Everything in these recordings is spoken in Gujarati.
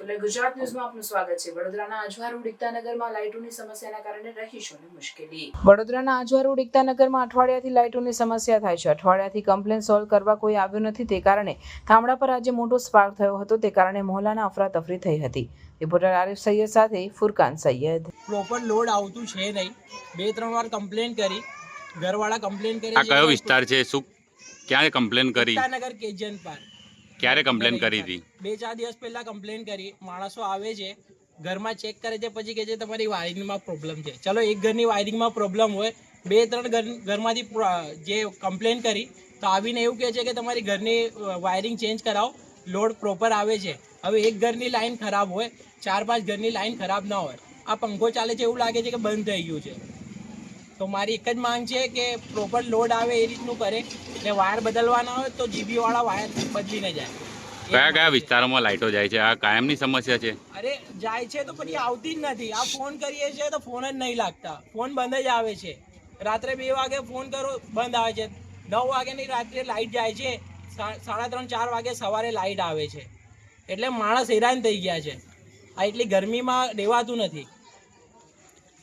સેક્યુલર ગુજરાત ન્યૂઝમાં આપનું સ્વાગત છે। વડોદરાના આજવા રોડ એકતાનગરમાં લાઇટોની સમસ્યાના કારણે રહીશોને મુશ્કેલી। વડોદરાના આજવા રોડ એકતાનગરમાં અઠવાડિયાથી લાઇટોની સમસ્યા થાય છે। અઠવાડિયાથી કમ્પ્લેન સોલ્વ કરવા કોઈ આવ્યું નથી, તે કારણે થાંભલા પર આજે મોટો સ્પાર્ક થયો હતો। તે કારણે મોહલ્લાના અફરાતફરી થઈ હતી। રિપોર્ટર આરિફ સૈયદ સાથે ફુરકાન સૈયદ। પ્રોપર લોડ આવતું છે નહીં। 2-3 વાર કમ્પ્લેન કરી, ઘરવાળા કમ્પ્લેન કરે આ કયો વિસ્તાર છે? શું ક્યારે કમ્પ્લેન કરી? એકતાનગર કેજન પાર્ક। ક્યારે કમ્પ્લેન કરી હતી? 2-4 દિવસ પહેલા કમ્પ્લેન કરી। માણસો આવે છે, ઘરમાં ચેક કરે છે, પછી કહે છે તમારી વાયરિંગમાં પ્રોબ્લેમ છે। ચલો, એક ઘરની વાયરિંગમાં પ્રોબ્લેમ હોય, 2-3 ઘરમાંથી જે કમ્પ્લેન કરી તો આવીને એવું કહે છે કે તમારી ઘરની વાયરિંગ ચેન્જ કરાવો, લોડ પ્રોપર આવે છે। હવે એક ઘરની લાઈન ખરાબ હોય, 4-5 ઘરની લાઈન ખરાબ ના હોય। આ પંખો ચાલે છે એવું લાગે છે કે બંધ થઈ ગયું છે। તો મારી એક જ માંગ છે કે પ્રોપર લોડ આવે એ રીતનું કરે, ને વાયર બદલવાના હોય તો જીબી વાળા વાયર બદલીને જાય। કયા કયા વિસ્તારોમાં લાઇટો જાય છે? આ કાયમની સમસ્યા છે? અરે જાય છે તો પછી આવતી જ નથી। આ ફોન કરીએ છીએ તો ફોન જ નહીં લાગતા, ફોન બંધ જ આવે છે। રાત્રે 2 વાગે ફોન કરો, બંધ આવે છે। 9 વાગ્યાની રાત્રે લાઇટ જાય છે, 3:30-4 વાગે સવારે લાઇટ આવે છે। એટલે માણસ હેરાન થઈ ગયા છે। આ એટલી ગરમીમાં રહેવાતું નથી।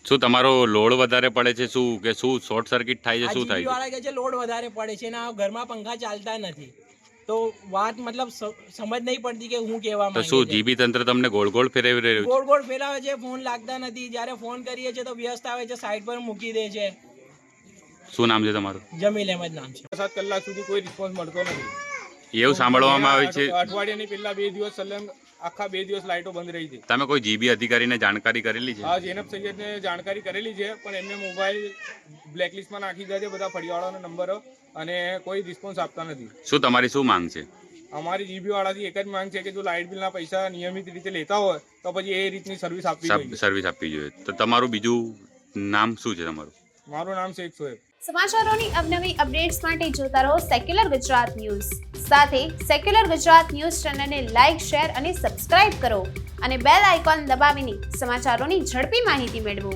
શું તમારો લોડ વધારે પડે છે? શું કે શું શોર્ટ સર્કિટ થાય છે? શું થાય છે? વાળા કહે છે લોડ વધારે પડે છે ને આ ઘરમાં પંખા ચાલતા નથી। તો વાત મતલબ સમજ નહીં પડતી કે હું કહેવા તો માંગે શું છે। જીબી તંત્ર તમને ગોળ ગોળ ફેરવી રહ્યું છે? ગોળ ગોળ ફેરાવે છે, ફોન લાગતા નથી। જ્યારે ફોન કરીએ છીએ તો વ્યસ્ત આવે છે, સાઈડ પર મૂકી દે છે। શું નામ છે તમારું? જમીલ અહેમદ નામ છે। 7 કલાક સુધી કોઈ રિસ્પોન્સ મળતો નથી। એવું સાંભળવામાં આવે છે અઠવાડિયાની પહેલા 2 દિવસ સલંગ આખા 2 દિવસ લાઇટો બંધ રહી છે। તમે કોઈ જીબી અધિકારીને જાણકારી કરેલી છે? હા, ઝેનબ સૈયદને જાણકારી કરેલી છે, પણ એમને મોબાઈલ બ્લેકલિસ્ટમાં નાખી દીધા છે, બધા ફળિયાવાળાના નંબરો, અને કોઈ રિસ્પોન્સ આપતા નથી। શું તમારી શું માંગ છે? અમારી જીબી વાળાથી એક જ માંગ છે કે જો લાઇટ બિલના પૈસા નિયમિત રીતે લેતા હોય તો પછી એ રીતની સર્વિસ આપવી જોઈએ। સર્વિસ આપવી જોઈએ। તો તમારું બીજું નામ શું છે તમારું? મારું નામ શેખ સોએબ। સમાચારોની અવનવી અપડેટ્સ માટે જોતા રહો સેક્યુલર ગુજરાત ન્યૂઝ। સાથે સેક્યુલર ગુજરાત ન્યૂઝ ચેનલને લાઇક, શેર અને સબસ્ક્રાઇબ કરો, અને બેલ આઇકોન દબાવીને સમાચારોની ઝડપી માહિતી મેળવો।